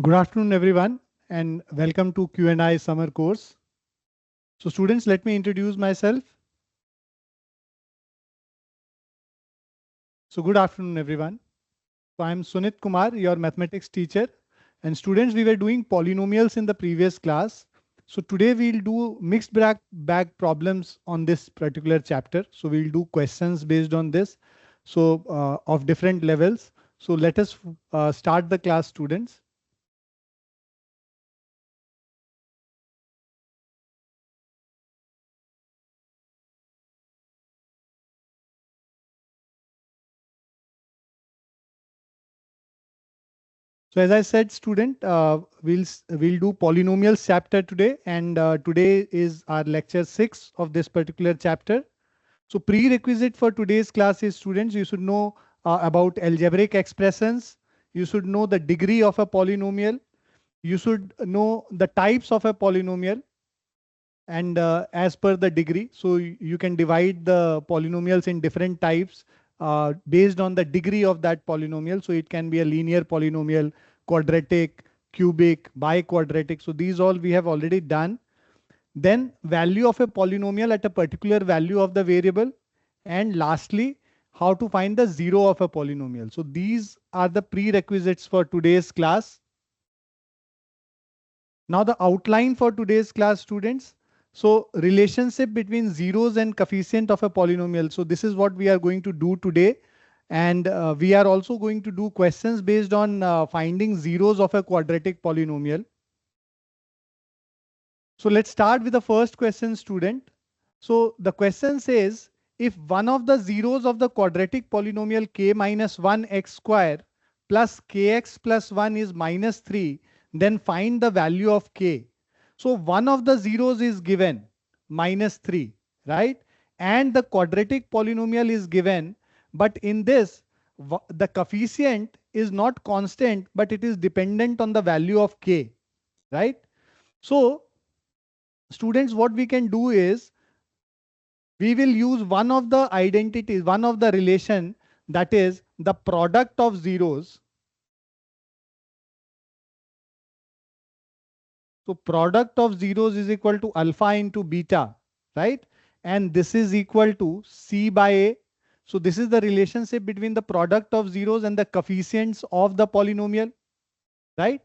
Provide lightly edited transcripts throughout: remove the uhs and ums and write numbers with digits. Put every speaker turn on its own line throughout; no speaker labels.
Good afternoon, everyone, and welcome to Q&I summer course. So students, let me introduce myself. So good afternoon, everyone. So I'm Sunit Kumar, your mathematics teacher. And students, we were doing polynomials in the previous class. So today we'll do mixed bag problems on this particular chapter. So we'll do questions based on this. So of different levels. So let us start the class, students. So as I said, student, we'll do polynomials chapter today, and today is our lecture 6 of this particular chapter. So prerequisite for today's class is, students, you should know about algebraic expressions. You should know the degree of a polynomial. You should know the types of a polynomial, and as per the degree. So you can divide the polynomials in different types based on the degree of that polynomial. So it can be a linear polynomial, quadratic, cubic, biquadratic. So these all we have already done. Then value of a polynomial at a particular value of the variable. And lastly, how to find the zero of a polynomial. So these are the prerequisites for today's class. Now the outline for today's class, students. So relationship between zeros and coefficient of a polynomial. So this is what we are going to do today. And we are also going to do questions based on finding zeros of a quadratic polynomial. So let's start with the first question, student. So the question says, if one of the zeros of the quadratic polynomial k minus 1 x square plus kx plus 1 is minus 3, then find the value of k. So one of the zeros is given, minus 3, right? And the quadratic polynomial is given, but in this, the coefficient is not constant, but it is dependent on the value of k, right? So students, what we can do is, we will use one of the identities, one of the relation, that is the product of zeros. So product of zeros is equal to alpha into beta, right? And this is equal to C by A. So this is the relationship between the product of zeros and the coefficients of the polynomial, right?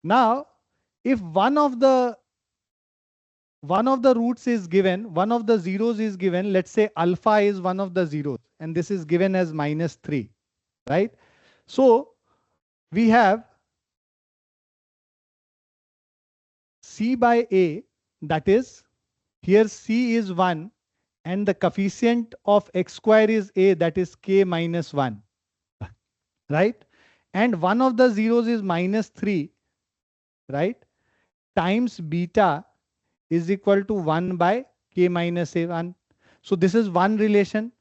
Now, if one of the roots is given, one of the zeros is given, let's say alpha is one of the zeros, and this is given as minus 3, right? So we have C by A, that is, here C is 1 and the coefficient of x square is A, that is k minus 1, right? And one of the zeros is minus 3, right? Times beta is equal to 1 by k minus A1. So this is one relation.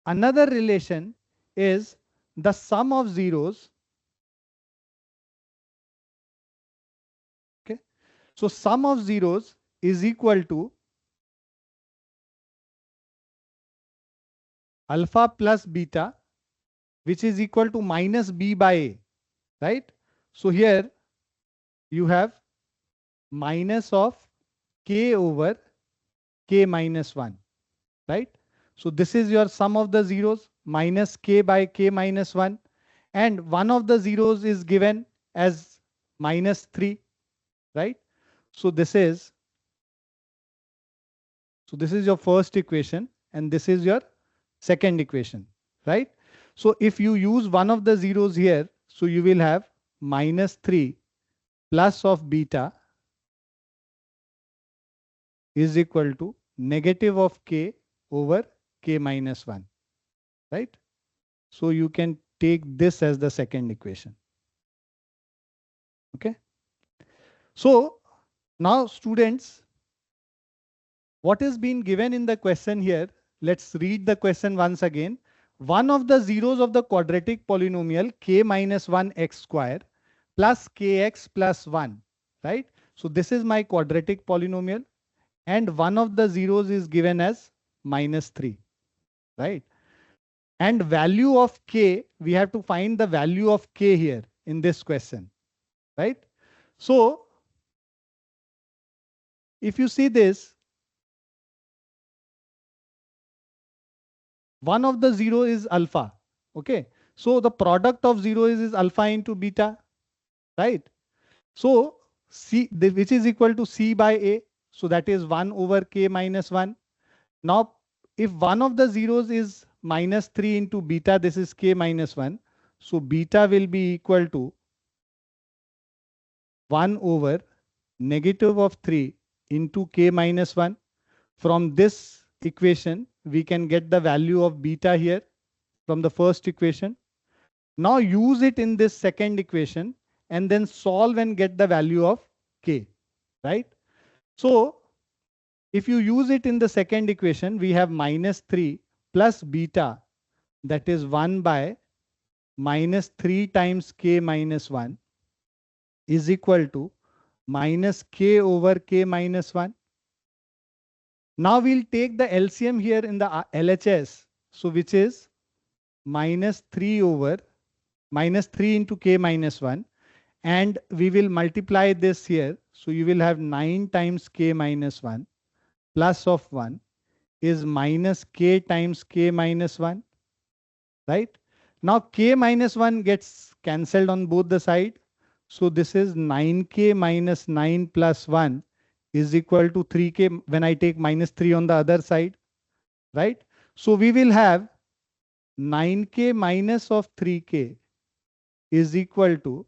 Another relation is the sum of zeros. Okay. So sum of zeros is equal to alpha plus beta, which is equal to minus b by a, right? So here you have minus of k over k minus 1, right? So this is your sum of the zeros, minus k by k minus 1. And one of the zeros is given as minus 3, right? So this is your first equation, and this is your second equation, right? So if you use one of the zeros here, so you will have minus 3 plus of beta is equal to negative of k over k minus 1, right? So you can take this as the second equation. Okay. So now students, what is being given in the question here? Let's read the question once again. One of the zeros of the quadratic polynomial k minus 1 x square plus kx plus 1, right? So this is my quadratic polynomial, and one of the zeros is given as minus 3, right? And value of k, we have to find the value of k here in this question, right? So if you see this, one of the zero is alpha. Okay. So the product of zero is alpha into beta, right? So which is equal to C by A. So that is 1 over K minus 1. Now, if one of the zeros is minus 3 into beta, this is K minus 1. So beta will be equal to 1 over negative of 3 into K minus 1. From this equation, we can get the value of beta here from the first equation. Now use it in this second equation and then solve and get the value of K, right? So if you use it in the second equation, we have minus 3 plus beta, that is 1 by minus 3 times K minus 1 is equal to minus K over K minus 1. Now we'll take the LCM here in the LHS. So which is minus 3 over minus 3 into K minus 1. And we will multiply this here. So you will have 9 times K minus 1 plus of 1 is minus K times K minus 1, right? Now K minus 1 gets cancelled on both the side. So this is 9K minus 9 plus 1 is equal to 3K when I take minus 3 on the other side, right? So we will have 9K minus of 3K is equal to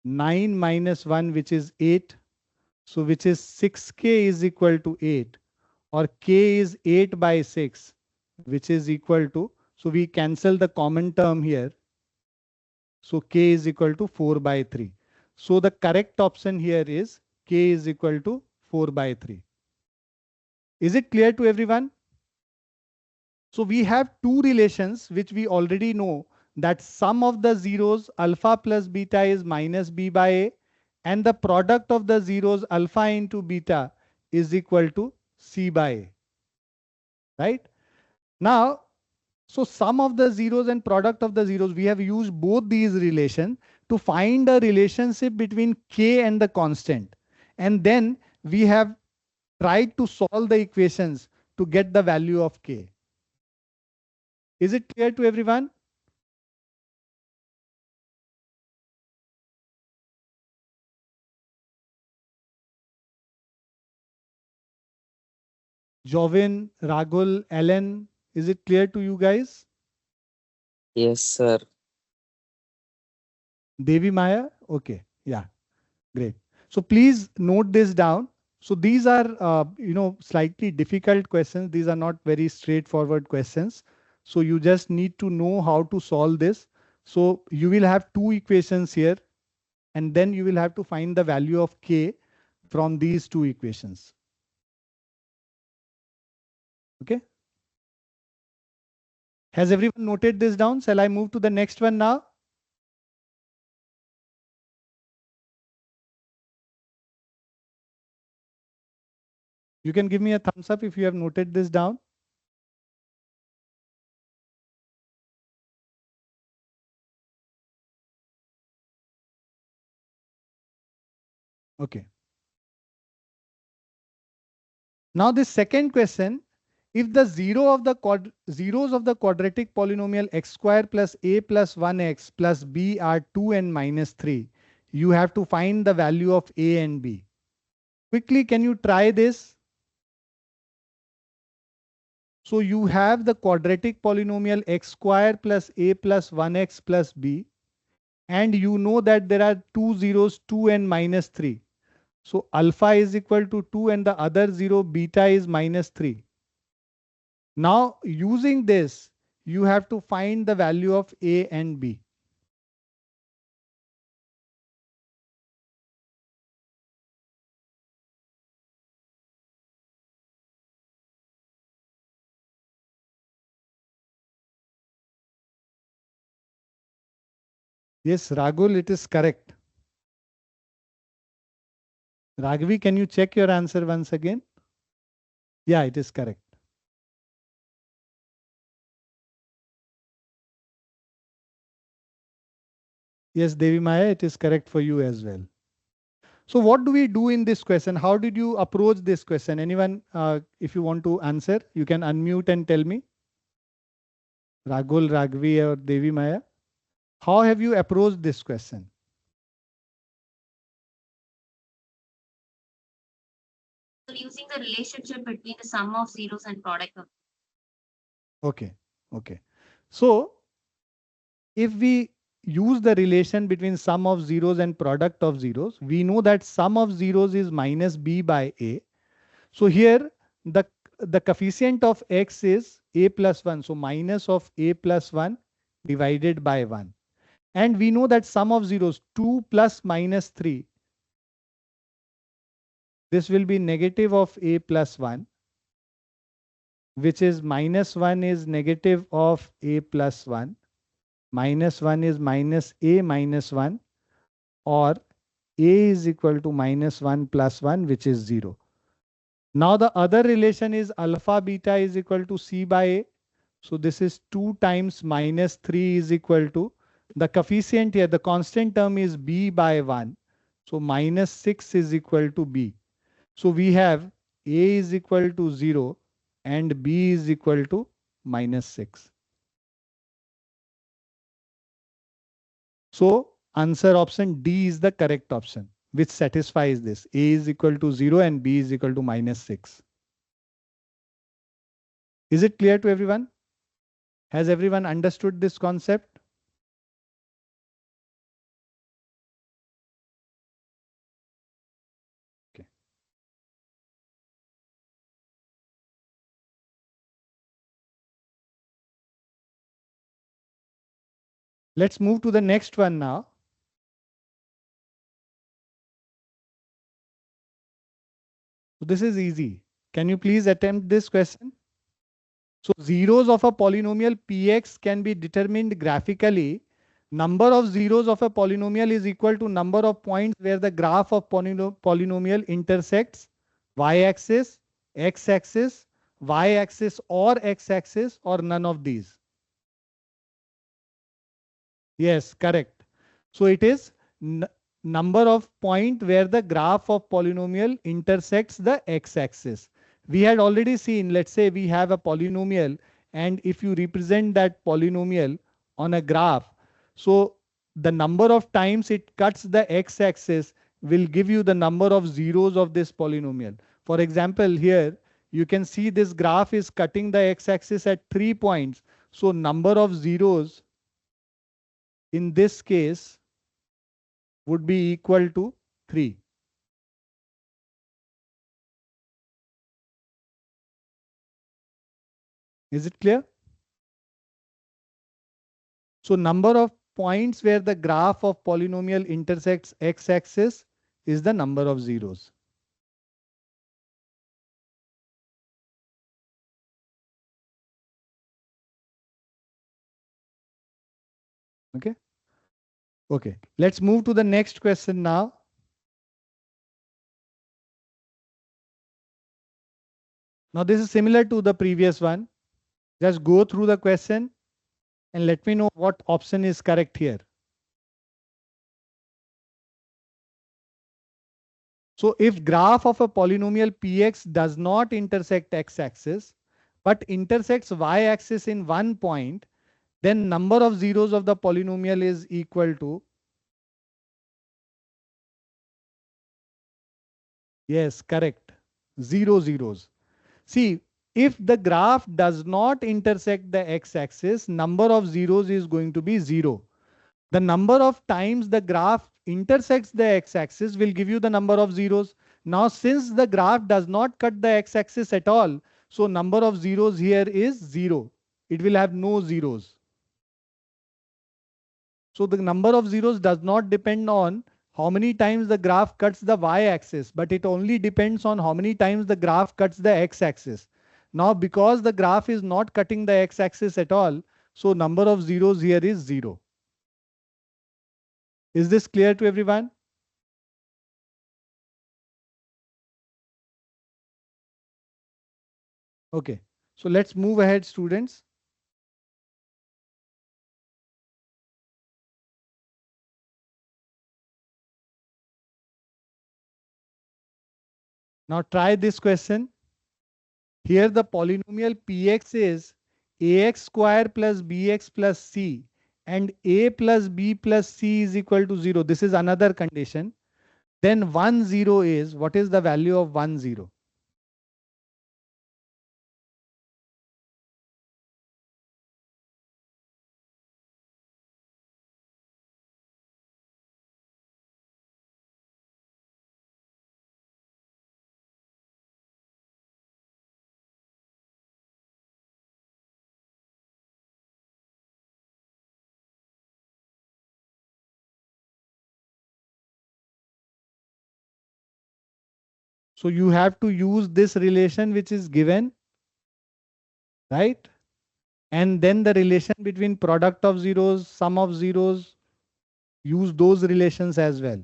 9 minus 1, which is 8. So which is 6K is equal to 8, or K is 8 by 6, which is equal to, so we cancel the common term here. So K is equal to 4 by 3. So the correct option here is K is equal to 4 by 3. Is it clear to everyone? So we have two relations which we already know, that sum of the zeros alpha plus beta is minus B by A, and the product of the zeros alpha into beta is equal to C by A, right? Now, so sum of the zeros and product of the zeros, we have used both these relations to find a relationship between K and the constant. And then we have tried to solve the equations to get the value of K. Is it clear to everyone? Jovin, Ragul, Ellen, is it clear to you guys?
Yes, sir.
Devi Maya? Okay. Yeah. Great. So please note this down. So these are, slightly difficult questions. These are not very straightforward questions. So you just need to know how to solve this. So you will have two equations here, and then you will have to find the value of K from these two equations. Okay. Has everyone noted this down? Shall I move to the next one now? You can give me a thumbs up if you have noted this down. Okay. Now this second question, if the zeros of the quadratic polynomial x square plus a plus 1x plus b are 2 and minus 3, you have to find the value of a and b. Quickly, can you try this? So you have the quadratic polynomial x square plus a plus 1x plus b, and you know that there are two zeros, 2 and minus 3. So alpha is equal to 2 and the other zero beta is minus 3. Now using this, you have to find the value of A and B. Yes, Ragul, it is correct. Raghavi, can you check your answer once again? Yeah, it is correct. Yes, Devi Maya, it is correct for you as well. So what do we do in this question? How did you approach this question? Anyone, if you want to answer, you can unmute and tell me. Ragul, Ragvi, or Devi Maya. How have you approached this question?
So using the relationship between the sum of zeros and product of.
Okay, okay. So if we use the relation between sum of zeros and product of zeros, we know that sum of zeros is minus b by a. So here the the coefficient of x is a plus 1. So minus of a plus 1 divided by 1. And we know that sum of zeros 2 plus minus 3. This will be negative of a plus 1, which is minus 1 is negative of a plus 1. Minus 1 is minus a minus 1, or a is equal to minus 1 plus 1, which is 0. Now the other relation is alpha beta is equal to c by a. So this is 2 times minus 3 is equal to, the coefficient here, the constant term is b by 1. So minus 6 is equal to b. So we have a is equal to 0 and b is equal to minus 6. So answer option D is the correct option, which satisfies this. A is equal to 0 and b is equal to minus 6. Is it clear to everyone? Has everyone understood this concept? Okay. Let's move to the next one now. So this is easy. Can you please attempt this question? So zeros of a polynomial px can be determined graphically. Number of zeros of a polynomial is equal to number of points where the graph of polynomial intersects y-axis, x-axis, y-axis or x-axis, or none of these. Yes, correct. So it is number of point where the graph of polynomial intersects the x-axis. We had already seen, let's say we have a polynomial, and if you represent that polynomial on a graph, so the number of times it cuts the x-axis will give you the number of zeros of this polynomial. For example, here you can see this graph is cutting the x-axis at 3 points. So number of zeros in this case would be equal to 3. Is it clear? So number of points where the graph of polynomial intersects x-axis is the number of zeros. Okay. Okay. Let's move to the next question now. Now this is similar to the previous one. Just go through the question and let me know what option is correct here. So if graph of a polynomial px does not intersect x-axis but intersects y-axis in one point, then number of zeros of the polynomial is equal to, yes, correct, 0 zeros. See, if the graph does not intersect the x-axis, number of zeros is going to be 0. The number of times the graph intersects the x-axis will give you the number of zeros. Now, since the graph does not cut the x-axis at all, so number of zeros here is 0. It will have no zeros. So the number of zeros does not depend on how many times the graph cuts the y-axis, but it only depends on how many times the graph cuts the x-axis. Now, because the graph is not cutting the x-axis at all, so number of zeros here is 0. Is this clear to everyone? Okay. So let's move ahead, students. Now try this question. Here the polynomial px is ax square plus bx plus c and a plus b plus c is equal to 0. This is another condition. Then 1 0 is, what is the value of 1 0? So you have to use this relation which is given, right? And then the relation between product of zeros, sum of zeros, use those relations as well.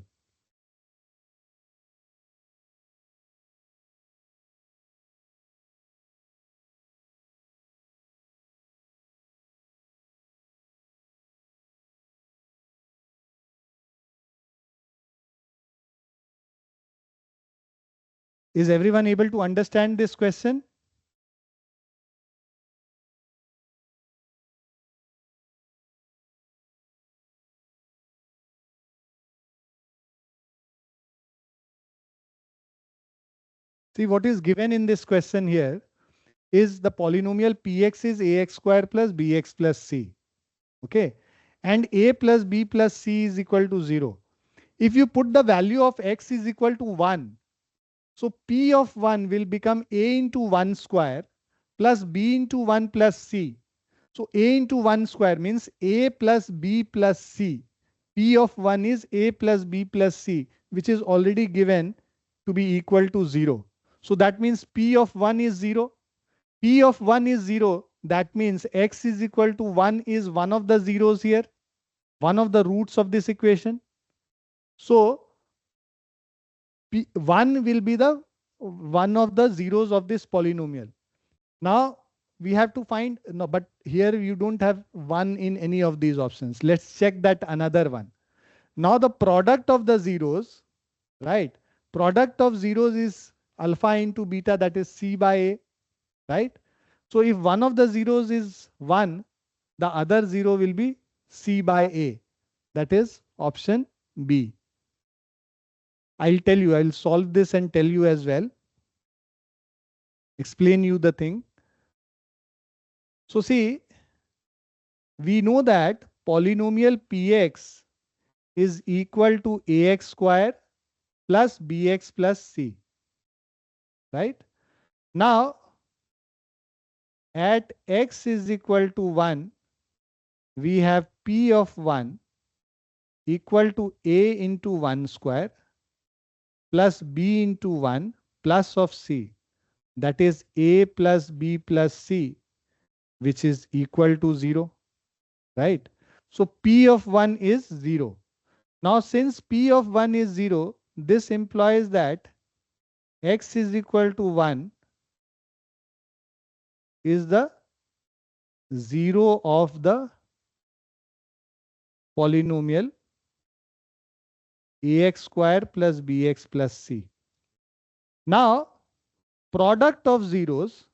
Is everyone able to understand this question? See, what is given in this question here is the polynomial px is ax square plus bx plus c. Okay. And a plus b plus c is equal to 0. If you put the value of x is equal to 1, so p of 1 will become a into 1 square plus b into 1 plus c. So a into 1 square means a plus b plus c. P of 1 is a plus b plus c, which is already given to be equal to 0. So that means p of 1 is 0. P of 1 is 0. That means x is equal to 1 is one of the zeros here, one of the roots of this equation. So P1 will be the one of the zeros of this polynomial. Now we have to find, no, but here you don't have 1 in any of these options. Let's check that another one. Now the product of the zeros, right? Product of zeros is alpha into beta, that is c by a, right? So if one of the zeros is 1, the other zero will be c by a. That is option B. I'll tell you, I'll solve this and tell you as well. Explain you the thing. So see, we know that polynomial px is equal to ax square plus bx plus c, right? Now, at x is equal to 1, we have p of 1 equal to a into 1 square plus b into 1 plus of c, that is a plus b plus c, which is equal to 0, right? So p of 1 is 0. Now since p of 1 is 0, this implies that x is equal to 1 is the 0 of the polynomial ax square plus bx plus c. Now product of zeros,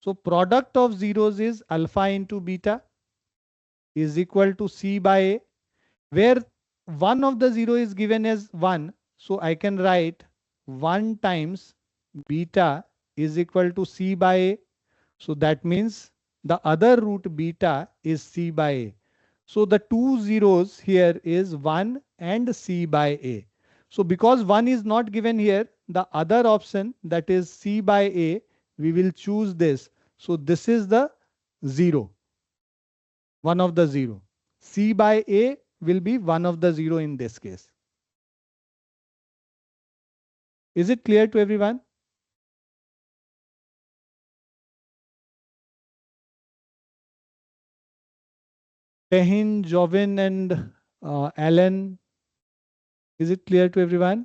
so product of zeros is alpha into beta is equal to c by a, where one of the zero is given as 1. So I can write 1 times beta is equal to c by a. So that means the other root beta is c by a. So the two zeros here is 1 and c by a. So because 1 is not given here, the other option, that is c by a, we will choose this. So this is the 0, one of the 0. C by a will be one of the 0 in this case. Is it clear to everyone? Tehin, Jovin and Alan, is it clear to everyone?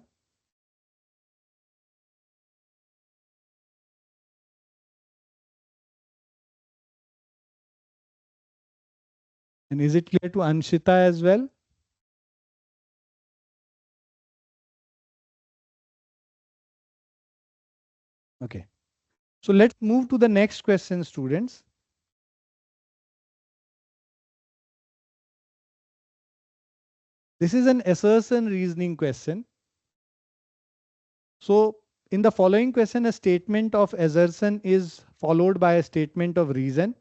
And is it clear to Anshita as well? Okay. So let's move to the next question, students. This is an assertion reasoning question. So in the following question, a statement of assertion is followed by a statement of reason.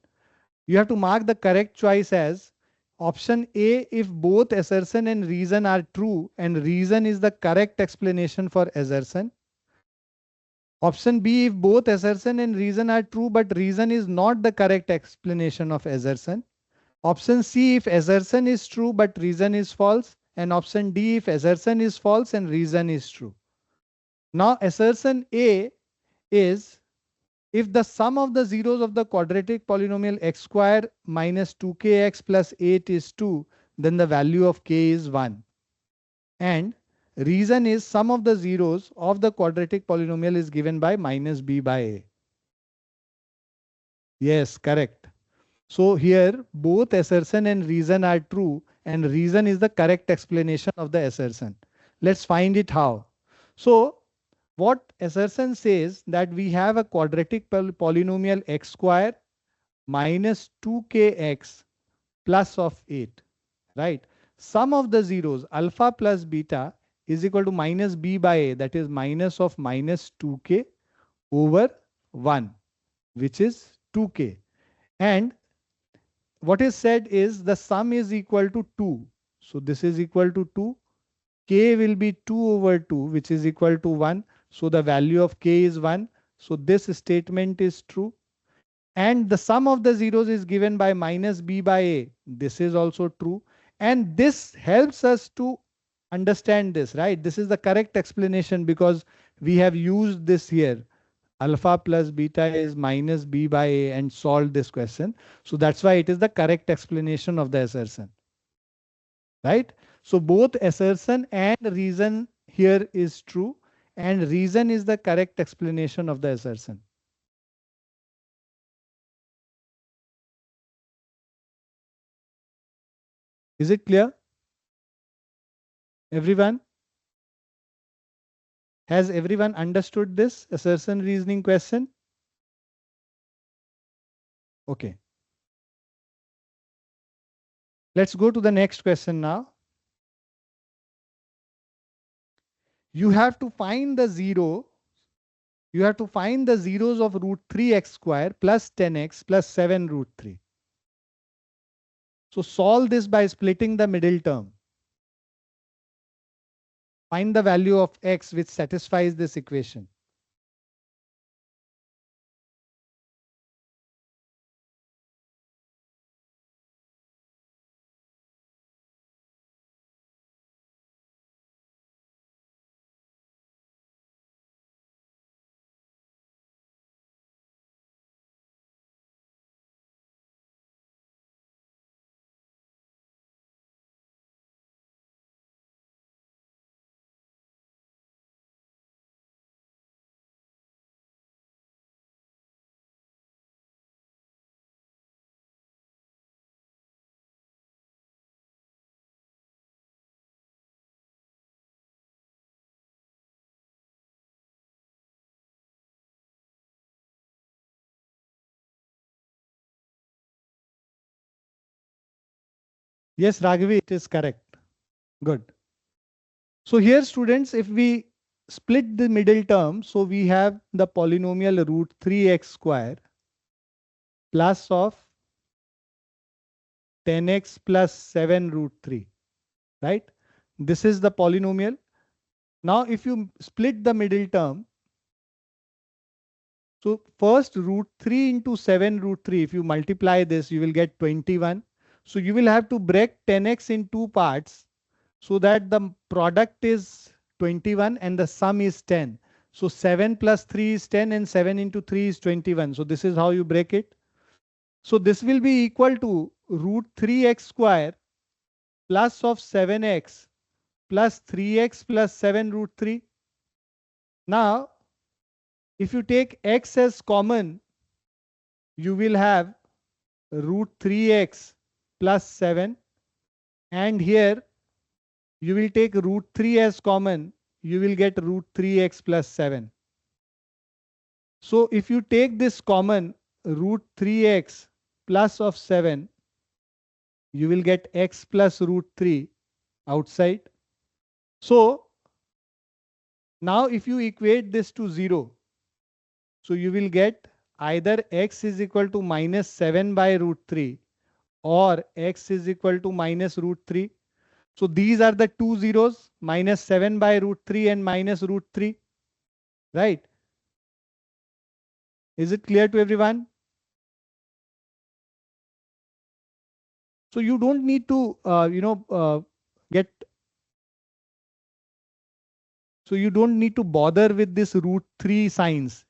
You have to mark the correct choice as option A if both assertion and reason are true and reason is the correct explanation for assertion. Option B if both assertion and reason are true but reason is not the correct explanation of assertion. Option C if assertion is true but reason is false. And option D if assertion is false and reason is true. Now assertion A is if the sum of the zeros of the quadratic polynomial x square minus 2kx plus 8 is 2, then the value of k is 1. And reason is sum of the zeros of the quadratic polynomial is given by minus b by a. Yes, correct. So here both assertion and reason are true and reason is the correct explanation of the assertion. Let's find it how. So what assertion says that we have a quadratic polynomial x square minus 2kx plus of 8, right? Sum of the zeros alpha plus beta is equal to minus b by a, that is minus of minus 2k over 1, which is 2k. And what is said is the sum is equal to 2. So this is equal to 2. K will be 2 over 2, which is equal to 1. So the value of k is 1. So this statement is true. And the sum of the zeros is given by minus b by a. This is also true. And this helps us to understand this, right? This is the correct explanation because we have used this here. Alpha plus beta is minus b by a and solved this question. So that's why it is the correct explanation of the assertion, right? So both assertion and reason here is true and reason is the correct explanation of the assertion. Is it clear? Everyone? Has everyone understood this assertion reasoning question? Okay. Let's go to the next question now. You have to find the zero. You have to find the zeros of root 3x square plus 10x plus 7 root 3. So solve this by splitting the middle term. Find the value of x which satisfies this equation. Yes, Raghavi, it is correct. Good. So here, students, if we split the middle term, so we have the polynomial root 3x square plus of 10x plus 7 root 3, right? This is the polynomial. Now, if you split the middle term, so first root 3 into 7 root 3, if you multiply this, you will get 21. So you will have to break 10x in two parts so that the product is 21 and the sum is 10. So 7 plus 3 is 10 and 7 into 3 is 21. So this is how you break it. So this will be equal to root 3x square plus of 7x plus 3x plus 7 root 3. Now, if you take x as common, you will have root 3x plus 7. And here you will take root 3 as common. You will get root 3x plus 7. So if you take this common root 3x plus of 7, you will get x plus root 3 outside. So now if you equate this to 0, so you will get either x is equal to minus 7 by root 3 or x is equal to minus root 3. So these are the two zeros, minus 7 by root 3 and minus root 3, right? Is it clear to everyone? So you don't need to, get, so you don't need to bother with this root 3 signs.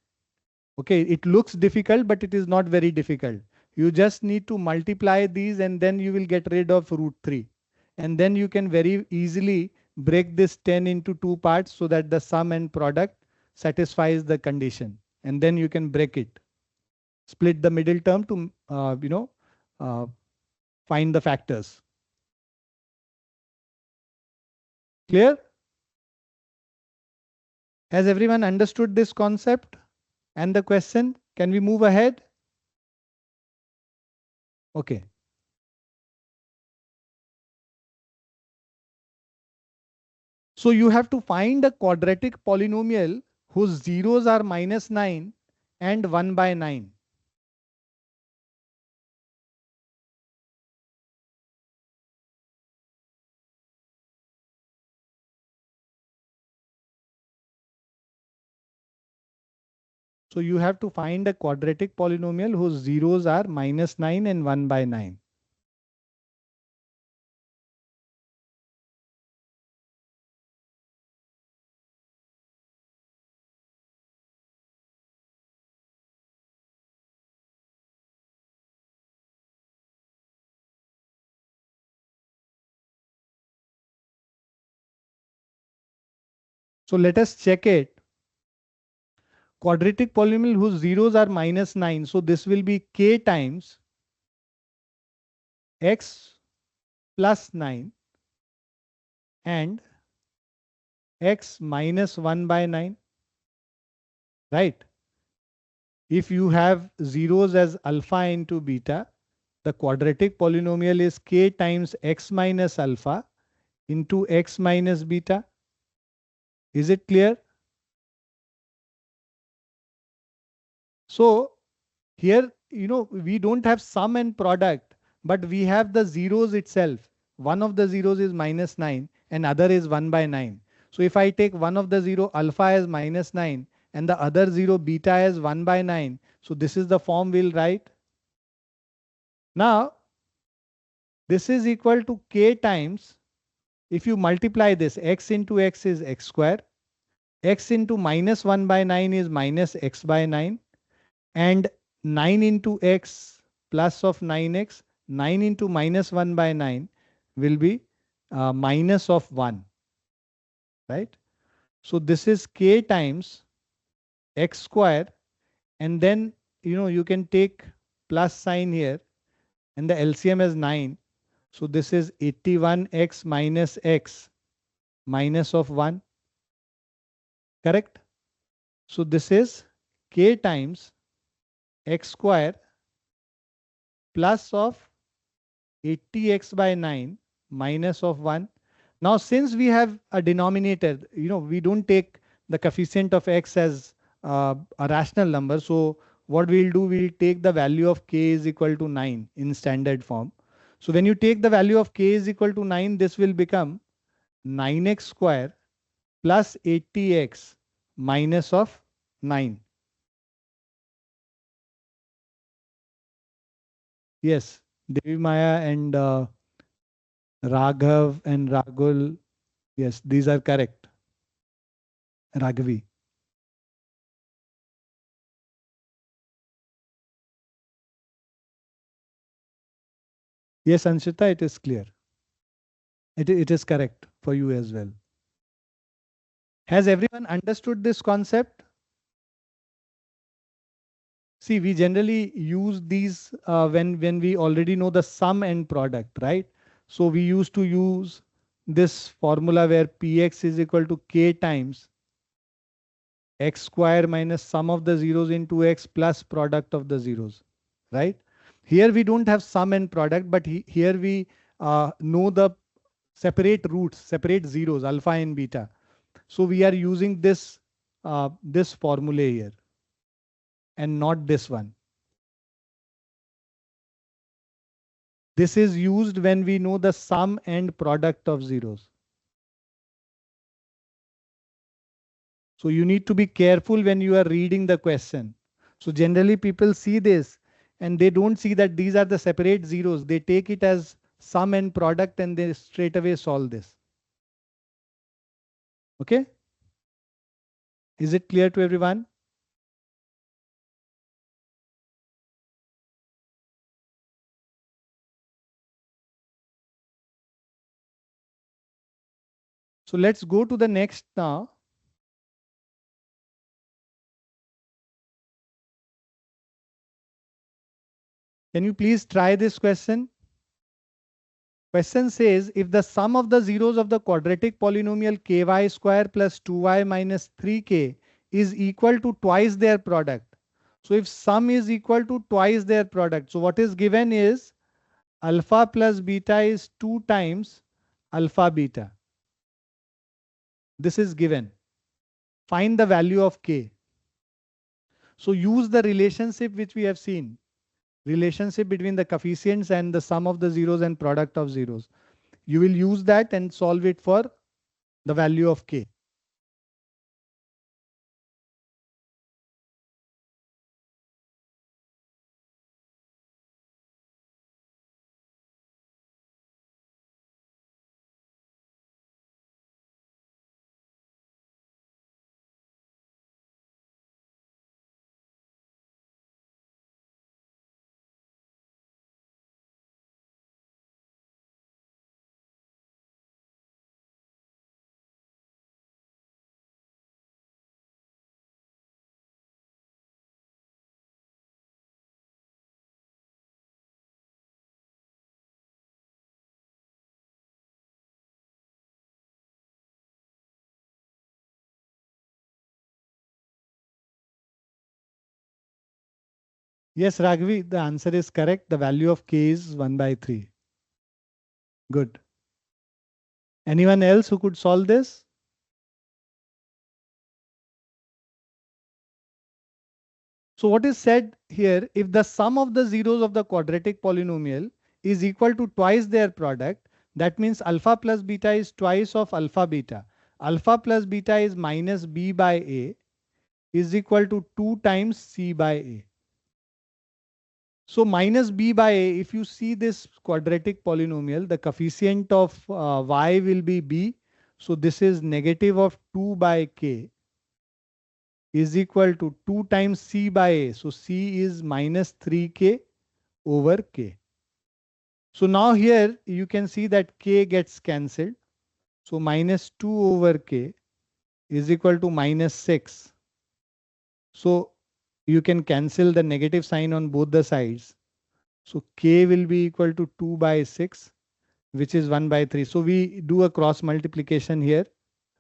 Okay, it looks difficult, but it is not very difficult. You just need to multiply these and then you will get rid of root 3. And then you can very easily break this 10 into two parts so that the sum and product satisfies the condition. And then you can break it. Split the middle term to, uh, find the factors. Clear? Has everyone understood this concept and the question? Can we move ahead? Okay. So you have to find a quadratic polynomial whose zeros are minus 9 and 1 by 9. So you have to find a quadratic polynomial whose zeros are minus 9 and 1 by 9. So let us check it. Quadratic polynomial whose zeros are minus 9. So this will be k times x plus 9 and x minus 1 by 9. Right? If you have zeros as alpha into beta, the quadratic polynomial is k times x minus alpha into x minus beta. Is it clear? So here, we don't have sum and product, but we have the zeros itself. One of the zeros is minus 9 and other is 1 by 9. So if I take one of the zero alpha as minus 9 and the other zero beta as 1 by 9, so this is the form we'll write. Now, this is equal to k times, if you multiply this, x into x is x square, x into minus 1 by 9 is minus x by 9, and 9 into x plus of 9x, 9 into minus 1 by 9 will be minus of 1, right? So this is k times x square, and then you can take plus sign here and the LCM is 9. So this is 81x minus x minus of 1, correct? So this is k times x square plus of 80x by 9 minus of 1. Now, since we have a denominator, we don't take the coefficient of x as a rational number. So what we'll do, we'll take the value of k is equal to 9 in standard form. So when you take the value of k is equal to 9, this will become 9x square plus 80x minus of 9. Yes, Devi Maya and Raghav and Ragul. Yes, these are correct. Raghavi. Yes, Anshita, it is clear. It is correct for you as well. Has everyone understood this concept? See, we generally use these when we already know the sum and product, right? So we used to use this formula where px is equal to k times x square minus sum of the zeros into x plus product of the zeros, right? Here we don't have sum and product, but here we know the separate roots, separate zeros, alpha and beta. So we are using this formula here and not this one. This is used when we know the sum and product of zeros. So you need to be careful when you are reading the question. So generally people see this and they don't see that these are the separate zeros. They take it as sum and product and they straight away solve this. Okay? Is it clear to everyone? So let's go to the next now. Can you please try this question? Question says, if the sum of the zeros of the quadratic polynomial ky square plus 2y minus 3k is equal to twice their product. So if sum is equal to twice their product, so what is given is alpha plus beta is 2 times alpha beta. This is given. Find the value of k. So use the relationship which we have seen. Relationship between the coefficients and the sum of the zeros and product of zeros. You will use that and solve it for the value of k. Yes, Raghavi, the answer is correct. The value of k is 1 by 3. Good. Anyone else who could solve this? So what is said here, if the sum of the zeros of the quadratic polynomial is equal to twice their product, that means alpha plus beta is twice of alpha beta. Alpha plus beta is minus b by a is equal to 2 times c by a. So minus b by a, if you see this quadratic polynomial, the coefficient of y will be b. So this is negative of 2 by k is equal to 2 times c by a. So c is minus 3k over k. So now here you can see that k gets cancelled. So minus 2 over k is equal to minus 6. So you can cancel the negative sign on both the sides. So k will be equal to 2 by 6, which is 1 by 3. So we do a cross multiplication here,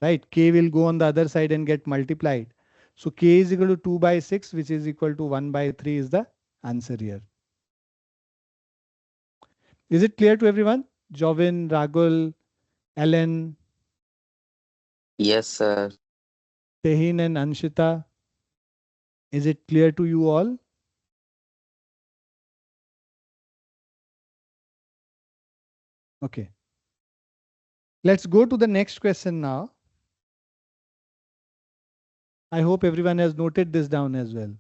right? K will go on the other side and get multiplied. So k is equal to 2 by 6, which is equal to 1 by 3 is the answer here. Is it clear to everyone? Jovin, Ragul, Ellen,
Yes, sir.
Tehin and Anshita. Is it clear to you all? Okay. Let's go to the next question now. I hope everyone has noted this down as well.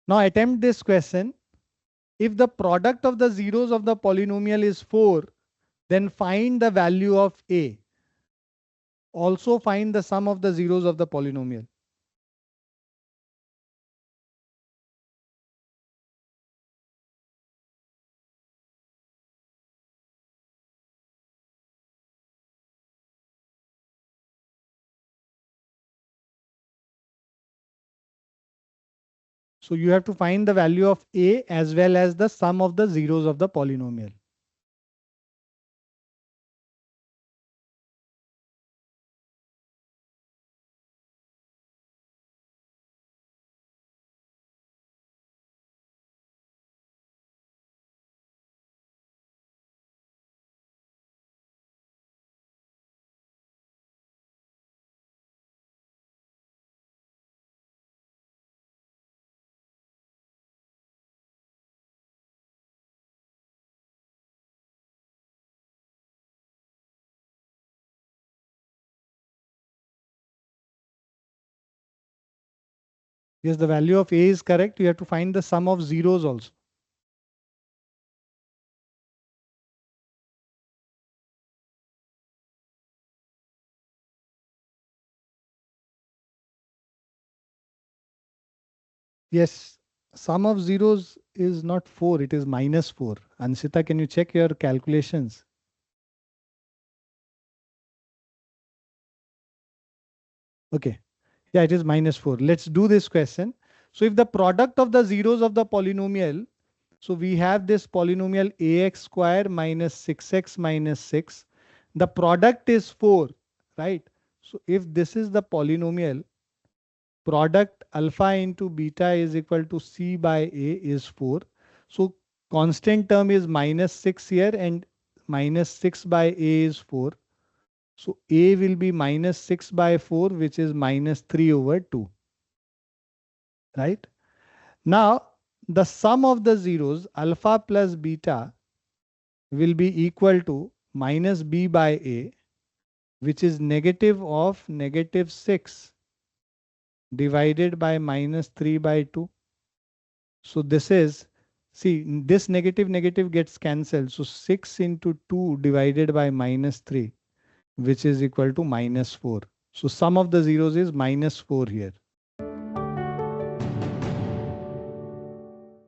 Now attempt this question. If the product of the zeros of the polynomial is 4, then find the value of a. Also find the sum of the zeros of the polynomial. So you have to find the value of a as well as the sum of the zeros of the polynomial. Yes, the value of A is correct. You have to find the sum of zeros also. Yes, sum of zeros is not 4, it is -4. Anshita, can you check your calculations? Okay. Yeah, it is -4. Let's do this question. So if the product of the zeros of the polynomial, so we have this polynomial ax square minus 6x minus 6. The product is 4, right? So if this is the polynomial, product alpha into beta is equal to c by a is 4. So constant term is -6 here and -6 by a is 4. So a will be -6 by 4, which is -3 over 2, right? Now the sum of the zeros alpha plus beta will be equal to minus b by a, which is negative of -6 divided by -3 by 2. So this is, see, this negative negative gets cancelled. So 6 into 2 divided by -3, which is equal to -4. So sum of the zeros is -4 here.